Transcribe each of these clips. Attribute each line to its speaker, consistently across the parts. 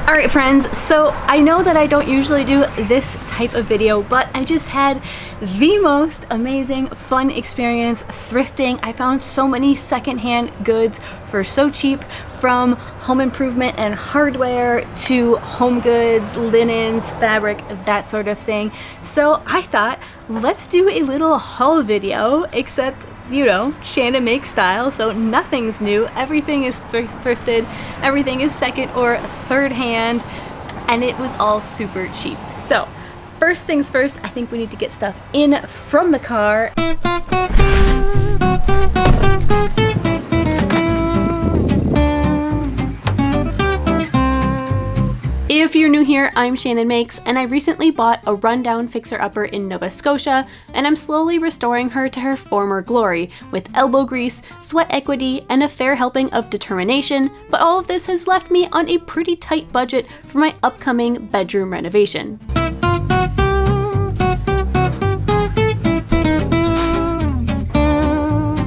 Speaker 1: All right, friends, so I know that I don't usually do this type of video, but I just had the most amazing fun experience thrifting. I found so many secondhand goods for so cheap, from home improvement and hardware to home goods, linens, fabric, that sort of thing. So I thought, let's do a little haul video, except you know, Shannon makes style, so nothing's new. Everything is thrifted, everything is second or third hand, and it was all super cheap. So, first things first, I think we need to get stuff in from the car. If you're new here, I'm Shannon Makes, and I recently bought a rundown fixer-upper in Nova Scotia, and I'm slowly restoring her to her former glory, with elbow grease, sweat equity, and a fair helping of determination, but all of this has left me on a pretty tight budget for my upcoming bedroom renovation.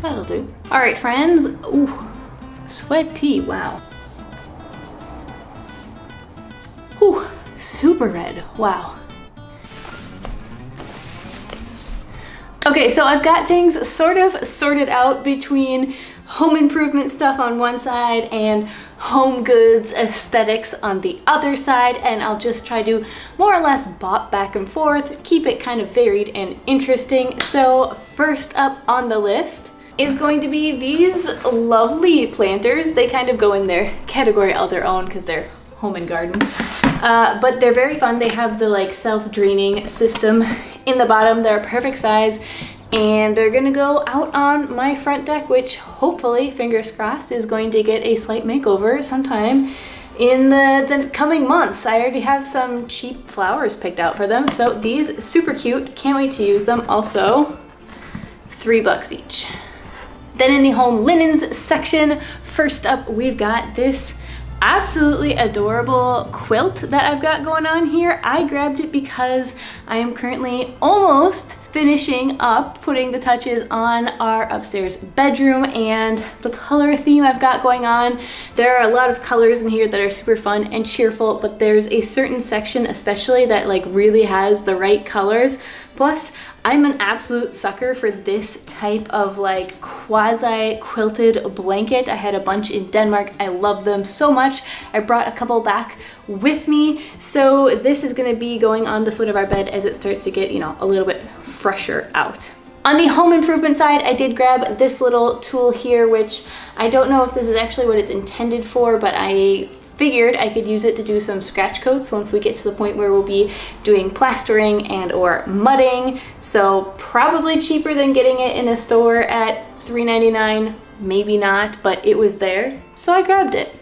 Speaker 1: That'll do. Alright friends, ooh, sweaty, wow. Ooh, super red, wow. Okay, so I've got things sort of sorted out between home improvement stuff on one side and home goods aesthetics on the other side, and I'll just try to more or less bop back and forth, keep it kind of varied and interesting. So first up on the list is going to be these lovely planters. They kind of go in their category of their own because they're home and garden. But they're very fun. They have the like self-draining system in the bottom. They're a perfect size, and they're gonna go out on my front deck, which hopefully, fingers crossed, is going to get a slight makeover sometime in the coming months. I already have some cheap flowers picked out for them, so these super cute. Can't wait to use them. Also, $3 each. Then in the home linens section, first up we've got this absolutely adorable quilt that I've got going on here. I grabbed it because I am currently almost finishing up putting the touches on our upstairs bedroom, and the color theme I've got going on, there are a lot of colors in here that are super fun and cheerful, but there's a certain section especially that like really has the right colors. Plus, I'm an absolute sucker for this type of like quasi quilted blanket. I had a bunch in Denmark. I love them so much. I brought a couple back with me. So this is gonna be going on the foot of our bed as it starts to get, you know, a little bit fresher out. On the home improvement side, I did grab this little tool here, which I don't know if this is actually what it's intended for, but I figured I could use it to do some scratch coats once we get to the point where we'll be doing plastering and or mudding. So probably cheaper than getting it in a store at $3.99, maybe not, but it was there, so I grabbed it.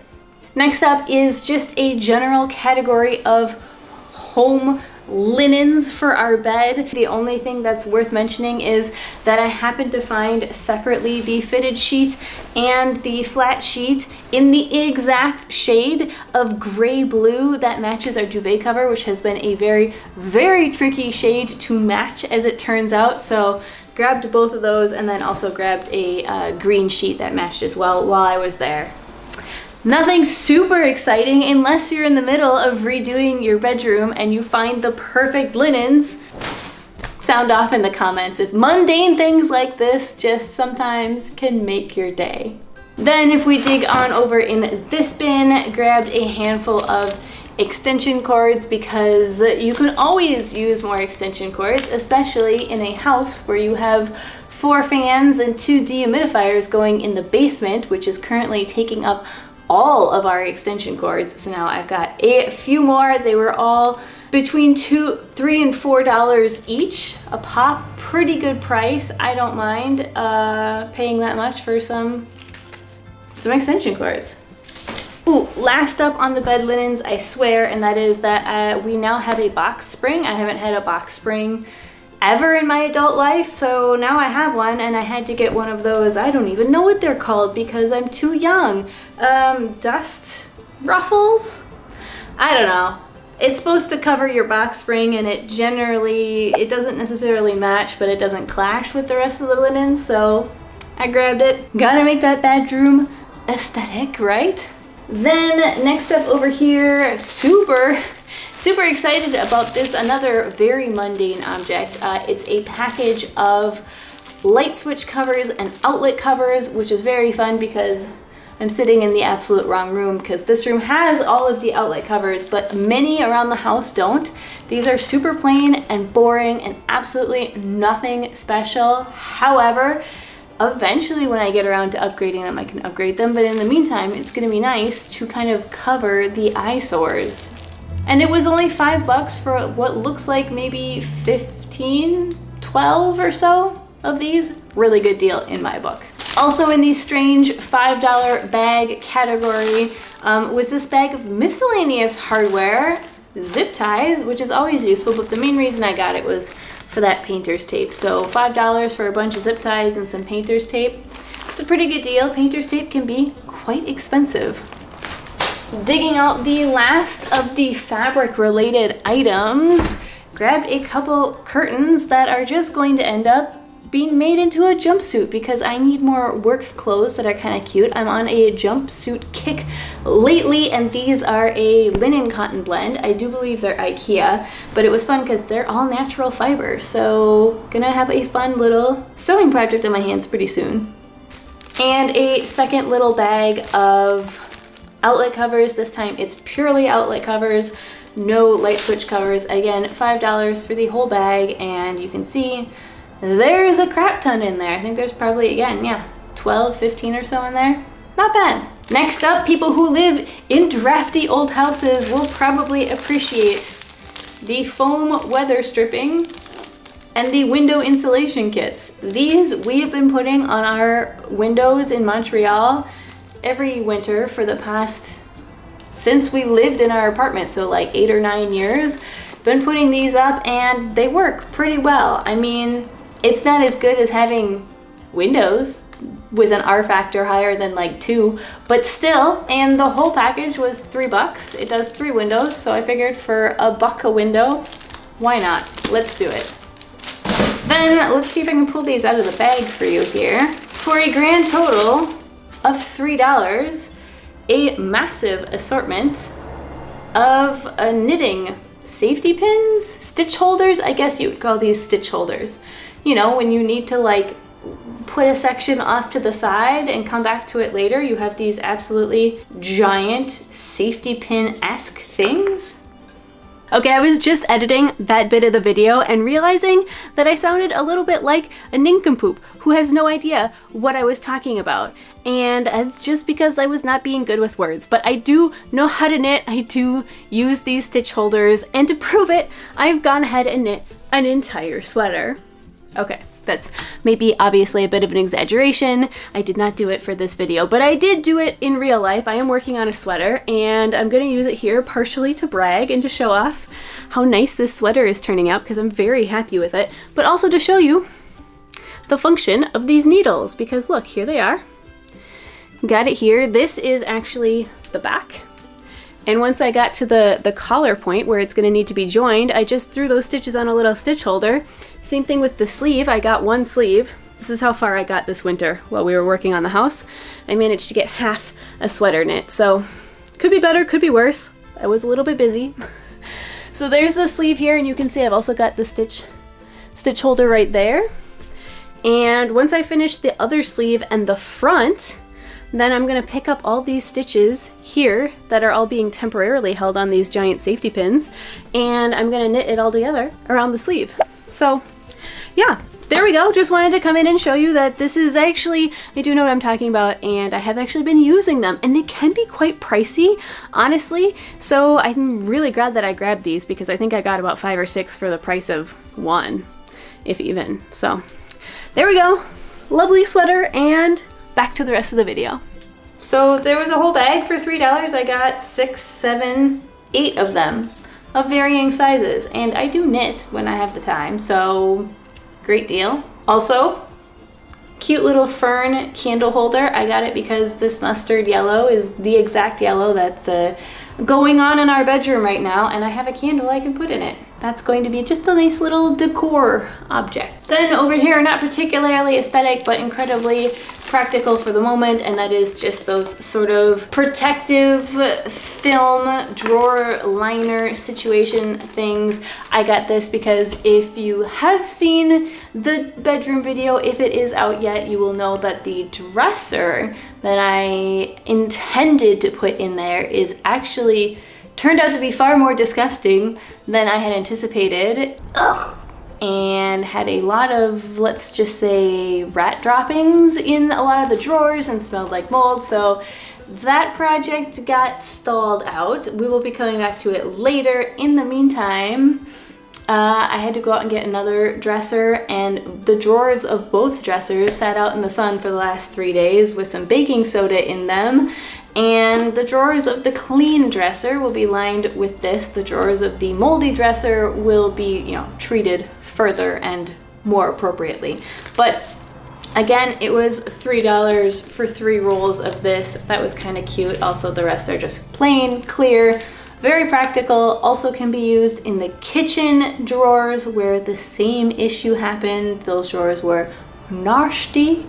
Speaker 1: Next up is just a general category of home linens for our bed. The only thing that's worth mentioning is that I happened to find separately the fitted sheet and the flat sheet in the exact shade of gray blue that matches our duvet cover, which has been a very, very tricky shade to match as it turns out. So grabbed both of those, and then also grabbed a green sheet that matched as well while I was there. Nothing super exciting unless you're in the middle of redoing your bedroom and you find the perfect linens. Sound off in the comments if mundane things like this just sometimes can make your day. Then if we dig on over in this bin, grabbed a handful of extension cords because you can always use more extension cords, especially in a house where you have 4 fans and 2 dehumidifiers going in the basement, which is currently taking up all of our extension cords. So now I've got a few more. They were all between $3 and $4 each a pop. Pretty good price. I don't mind paying that much for some extension cords. Ooh, last up on the bed linens, I swear, and that is that we now have a box spring. I haven't had a box spring ever in my adult life, so now I have one, and I had to get one of those. I don't even know what they're called because I'm too young. Dust ruffles? I don't know. It's supposed to cover your box spring, and it doesn't necessarily match, but it doesn't clash with the rest of the linens, so I grabbed it. Gotta make that bedroom aesthetic, right? Then next up over here, super excited about this, another very mundane object. It's a package of light switch covers and outlet covers, which is very fun because I'm sitting in the absolute wrong room, because this room has all of the outlet covers, but many around the house don't. These are super plain and boring and absolutely nothing special. However, eventually when I get around to upgrading them, I can upgrade them, but in the meantime, it's gonna be nice to kind of cover the eyesores. And it was only $5 for what looks like maybe 15, 12 or so of these. Really good deal in my book. Also in the strange $5 bag category was this bag of miscellaneous hardware, zip ties, which is always useful, but the main reason I got it was for that painter's tape. So $5 for a bunch of zip ties and some painter's tape. It's a pretty good deal. Painter's tape can be quite expensive. Digging out the last of the fabric related items, grabbed a couple curtains that are just going to end up being made into a jumpsuit because I need more work clothes that are kind of cute. I'm on a jumpsuit kick lately, and these are a linen cotton blend. I do believe they're IKEA, but it was fun because they're all natural fiber. So gonna have a fun little sewing project on my hands pretty soon. And a second little bag of outlet covers. This time it's purely outlet covers, no light switch covers. Again, $5 for the whole bag, and you can see there's a crap ton in there. I think there's probably, again, yeah, 12, 15 or so in there. Not bad. Next up, people who live in drafty old houses will probably appreciate the foam weather stripping and the window insulation kits. These we have been putting on our windows in Montreal every winter for the past, since we lived in our apartment, so like 8 or 9 years. Been putting these up and they work pretty well. I mean, it's not as good as having windows with an R factor higher than like 2, but still, and the whole package was $3. It does 3 windows, so I figured for $1 a window, why not? Let's do it. Then let's see if I can pull these out of the bag for you here. For a grand total of $3, a massive assortment of knitting safety pins, stitch holders. I guess you would call these stitch holders. You know, when you need to like put a section off to the side and come back to it later, you have these absolutely giant safety pin-esque things. Okay, I was just editing that bit of the video and realizing that I sounded a little bit like a nincompoop who has no idea what I was talking about. And it's just because I was not being good with words, but I do know how to knit. I do use these stitch holders, and to prove it, I've gone ahead and knit an entire sweater. Okay, that's maybe obviously a bit of an exaggeration. I did not do it for this video, but I did do it in real life. I am working on a sweater, and I'm gonna use it here partially to brag and to show off how nice this sweater is turning out, because I'm very happy with it, but also to show you the function of these needles, because look, here they are. Got it here. This is actually the back. And once I got to the collar point where it's gonna need to be joined, I just threw those stitches on a little stitch holder. Same thing with the sleeve. I got one sleeve. This is how far I got this winter while we were working on the house. I managed to get half a sweater knit. So could be better, could be worse. I was a little bit busy. So there's the sleeve here, and you can see I've also got the stitch holder right there. And once I finish the other sleeve and the front, then I'm gonna pick up all these stitches here that are all being temporarily held on these giant safety pins, and I'm gonna knit it all together around the sleeve. So yeah, there we go. Just wanted to come in and show you that this is actually, I do know what I'm talking about, and I have actually been using them, and they can be quite pricey, honestly. So I'm really glad that I grabbed these, because I think I got about 5 or 6 for the price of one, if even. So there we go. Lovely sweater, and back to the rest of the video. So there was a whole bag for $3. I got 6, 7, 8 of them of varying sizes, and I do knit when I have the time, so great deal. Also, cute little fern candle holder. I got it because this mustard yellow is the exact yellow that's going on in our bedroom right now, and I have a candle I can put in it. That's going to be just a nice little decor object. Then over here, not particularly aesthetic, but incredibly practical for the moment, and that is just those sort of protective film drawer liner situation things. I got this because if you have seen the bedroom video, if it is out yet, you will know that the dresser that I intended to put in there is actually turned out to be far more disgusting than I had anticipated. Ugh. And had a lot of, let's just say, rat droppings in a lot of the drawers and smelled like mold. So that project got stalled out. We will be coming back to it later. In the meantime, I had to go out and get another dresser, and the drawers of both dressers sat out in the sun for the last 3 days with some baking soda in them. And the drawers of the clean dresser will be lined with this. The drawers of the moldy dresser will be, you know, treated further and more appropriately. But again, it was $3 for 3 rolls of this. That was kind of cute. Also, the rest are just plain, clear, very practical. Also can be used in the kitchen drawers where the same issue happened. Those drawers were nasty,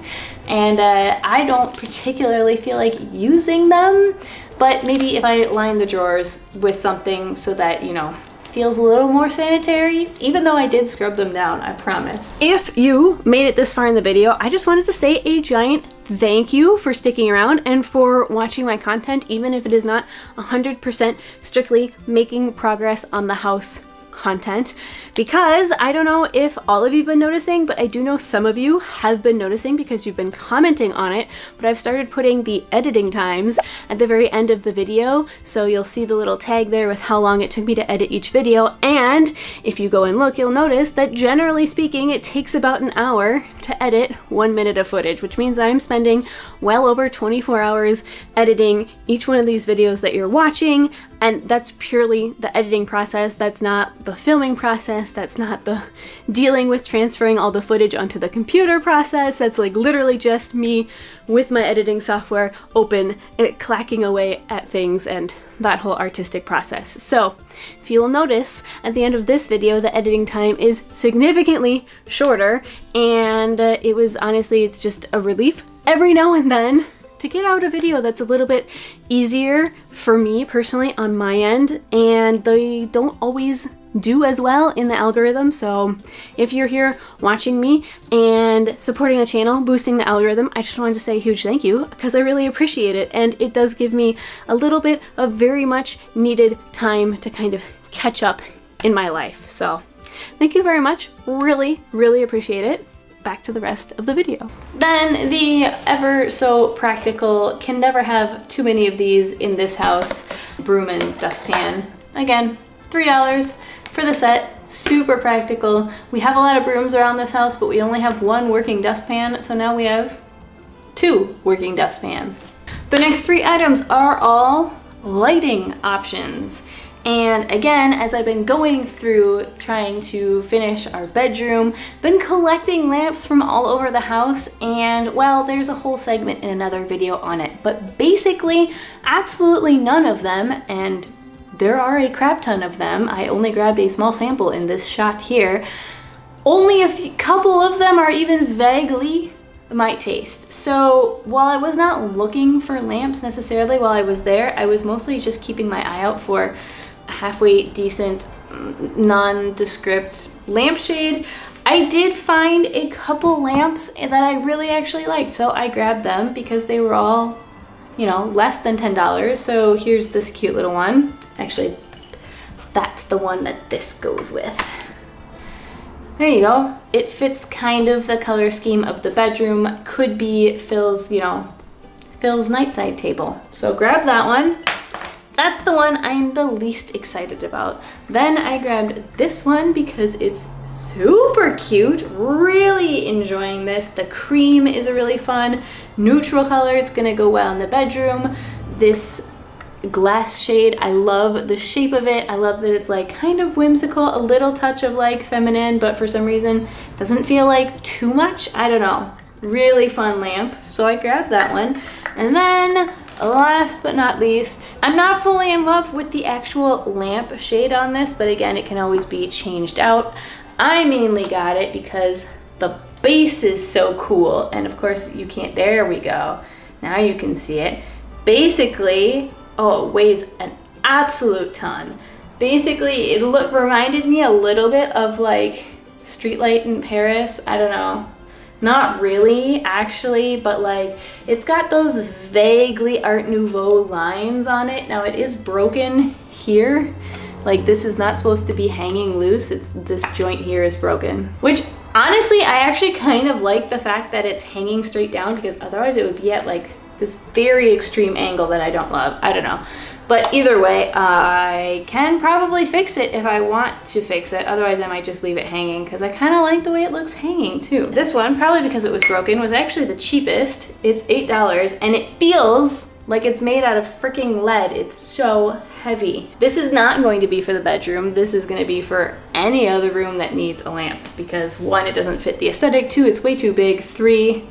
Speaker 1: and I don't particularly feel like using them, but maybe if I line the drawers with something so that, you know, feels a little more sanitary, even though I did scrub them down, I promise. If you made it this far in the video, I just wanted to say a giant thank you for sticking around and for watching my content, even if it is not 100% strictly making progress on the house content, because I don't know if all of you have been noticing, but I do know some of you have been noticing because you've been commenting on it, but I've started putting the editing times at the very end of the video, so you'll see the little tag there with how long it took me to edit each video. And if you go and look, you'll notice that generally speaking, it takes about an hour to edit 1 minute of footage, which means I'm spending well over 24 hours editing each one of these videos that you're watching. And that's purely the editing process. That's not the filming process. That's not the dealing with transferring all the footage onto the computer process. That's like literally just me with my editing software open, clacking away at things and that whole artistic process. So if you will notice at the end of this video, the editing time is significantly shorter, and it was honestly, it's just a relief every now and then to get out a video that's a little bit easier for me personally on my end, and they don't always do as well in the algorithm. So if you're here watching me and supporting the channel, boosting the algorithm, I just wanted to say a huge thank you because I really appreciate it, and it does give me a little bit of very much needed time to kind of catch up in my life. So thank you very much. Really, really appreciate it. Back to the rest of the video. Then the ever so practical, can never have too many of these in this house, Broom and Dust Pan. Again, $3 for the set. Super practical. We have a lot of brooms around this house, but we only have 1 working dustpan, so now we have 2 working dustpans. The next 3 items are all lighting options. And again, as I've been going through trying to finish our bedroom, been collecting lamps from all over the house, and well, there's a whole segment in another video on it, but basically absolutely none of them, and there are a crap ton of them. I only grabbed a small sample in this shot here. Only a couple of them are even vaguely my taste. So while I was not looking for lamps necessarily while I was there, I was mostly just keeping my eye out for halfway decent, nondescript lampshade. I did find a couple lamps that I really actually liked, so I grabbed them because they were all, you know, less than $10. So here's this cute little one. Actually, that's the one that this goes with. There you go. It fits kind of the color scheme of the bedroom. Could be Phil's, you know, Phil's nightside table. So grab that one. That's the one I'm the least excited about. Then I grabbed this one because it's super cute. Really enjoying this. The cream is a really fun neutral color. It's gonna go well in the bedroom. This glass shade, I love the shape of it. I love that it's like kind of whimsical, a little touch of like feminine, but for some reason doesn't feel like too much. I don't know. Really fun lamp. So I grabbed that one. And then last but not least, I'm not fully in love with the actual lamp shade on this, but again, it can always be changed out. I mainly got it because the base is so cool. And of course you can't, there we go. Now you can see it. Basically, oh, it weighs an absolute ton. Basically, it reminded me a little bit of like Streetlight in Paris. I don't know. Not really, actually, but like it's got those vaguely Art Nouveau lines on it. Now it is broken here. Like this is not supposed to be hanging loose. This joint here is broken. Which honestly, I actually kind of like the fact that it's hanging straight down, because otherwise it would be at like this very extreme angle that I don't love. I don't know. But either way, I can probably fix it if I want to fix it. Otherwise, I might just leave it hanging, because I kind of like the way it looks hanging too. This one, probably because it was broken, was actually the cheapest. It's $8, and it feels like it's made out of freaking lead. It's so heavy. This is not going to be for the bedroom. This is going to be for any other room that needs a lamp, because 1, it doesn't fit the aesthetic. 2, it's way too big. 3,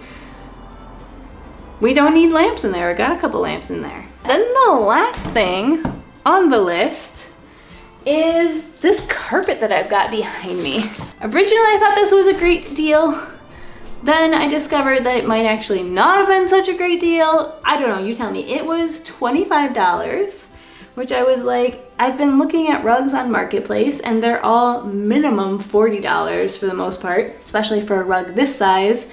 Speaker 1: we don't need lamps in there. I got a couple lamps in there. Then the last thing on the list is this carpet that I've got behind me. Originally, I thought this was a great deal. Then I discovered that it might actually not have been such a great deal. I don't know, you tell me. It was $25, which I was like, I've been looking at rugs on Marketplace and they're all minimum $40 for the most part, especially for a rug this size.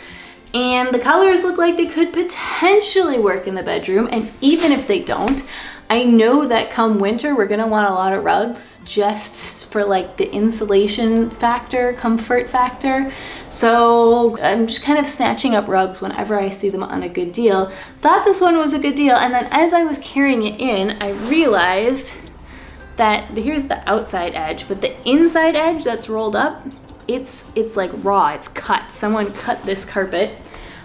Speaker 1: And the colors look like they could potentially work in the bedroom. And even if they don't, I know that come winter, we're gonna want a lot of rugs just for like the insulation factor, comfort factor. So I'm just kind of snatching up rugs whenever I see them on a good deal. Thought this one was a good deal. And then as I was carrying it in, I realized that here's the outside edge, but the inside edge that's rolled up, it's like raw, it's cut. Someone cut this carpet.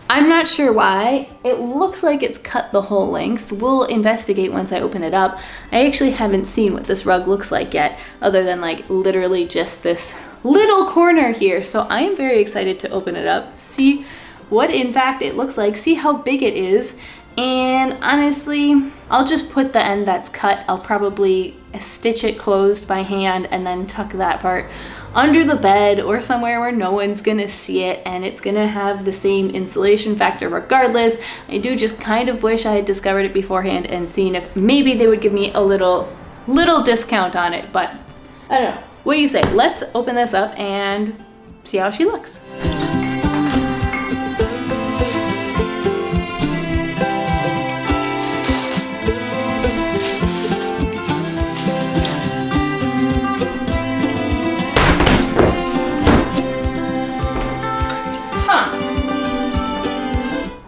Speaker 1: I'm not sure why. It looks like it's cut the whole length. We'll investigate once I open it up. I actually haven't seen what this rug looks like yet, other than like literally just this little corner here. So I am very excited to open it up, see what in fact it looks like, see how big it is. And honestly, I'll just put the end that's cut. I'll probably stitch it closed by hand and then tuck that part under the bed or somewhere where no one's gonna see it, and it's gonna have the same insulation factor regardless. I do just kind of wish I had discovered it beforehand and seen if maybe they would give me a little discount on it, but I don't know. What do you say? Let's open this up and see how she looks.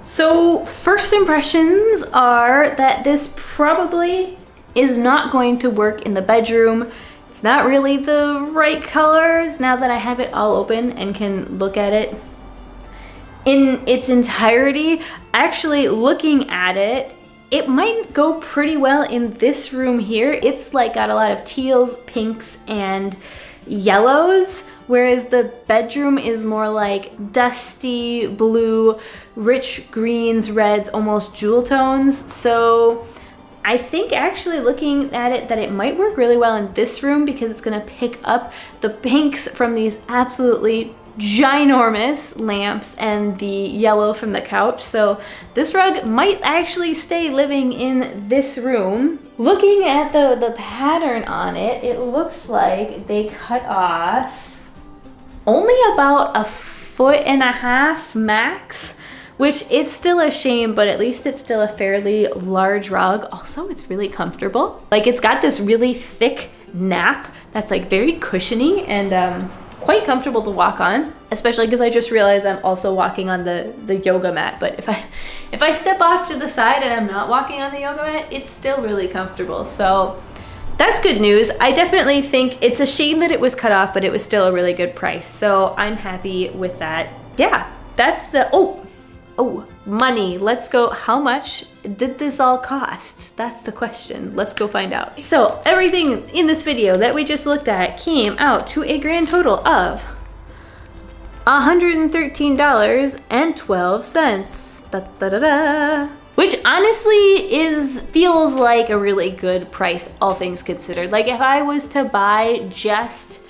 Speaker 1: So first impressions are that this probably is not going to work in the bedroom. It's not really the right colors now that I have it all open and can look at it in its entirety. Actually, looking at it, it might go pretty well in this room here. It's like got a lot of teals, pinks, and yellows, whereas the bedroom is more like dusty blue, rich greens, reds, almost jewel tones. So I think actually looking at it that it might work really well in this room, because it's gonna pick up the pinks from these absolutely ginormous lamps and the yellow from the couch. So this rug might actually stay living in this room. Looking at the pattern on it, it looks like they cut off only about 1.5 feet max, which it's still a shame, but at least it's still a fairly large rug. Also, it's really comfortable. Like, it's got this really thick nap that's like very cushiony and quite comfortable to walk on, especially because I just realized I'm also walking on the yoga mat. But if I step off to the side and I'm not walking on the yoga mat, it's still really comfortable. So that's good news. I definitely think it's a shame that it was cut off, but it was still a really good price. So I'm happy with that. Yeah, that's the, oh, money. Let's go. How much did this all cost? That's the question. Let's go find out. So everything in this video that we just looked at came out to a grand total of $113.12. Da-da-da-da. Which honestly feels like a really good price, all things considered. Like, if I was to buy just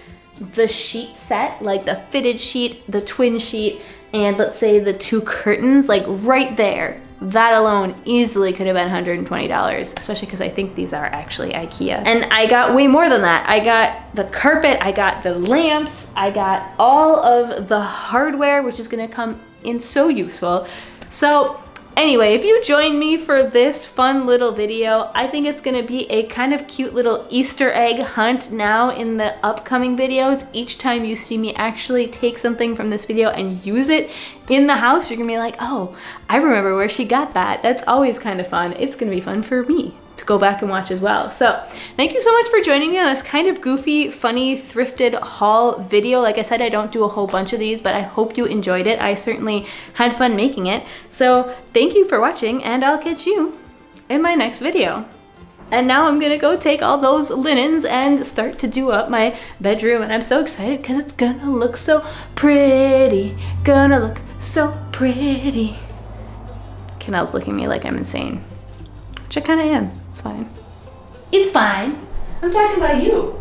Speaker 1: the sheet set, like the fitted sheet, the twin sheet, and let's say the 2 curtains, like right there, that alone easily could have been $120, especially because I think these are actually IKEA. And I got way more than that. I got the carpet, I got the lamps, I got all of the hardware, which is gonna come in so useful. So anyway, if you join me for this fun little video, I think it's gonna be a kind of cute little Easter egg hunt now in the upcoming videos. Each time you see me actually take something from this video and use it in the house, you're gonna be like, oh, I remember where she got that. That's always kind of fun. It's gonna be fun for me to go back and watch as well. So thank you so much for joining me on this kind of goofy, funny, thrifted haul video. Like I said, I don't do a whole bunch of these, but I hope you enjoyed it. I certainly had fun making it. So thank you for watching, and I'll catch you in my next video. And now I'm gonna go take all those linens and start to do up my bedroom, and I'm so excited because it's gonna look so pretty. Gonna look so pretty. Kanell's looking at me like I'm insane, which I kind of am. It's fine. It's fine. I'm talking about you.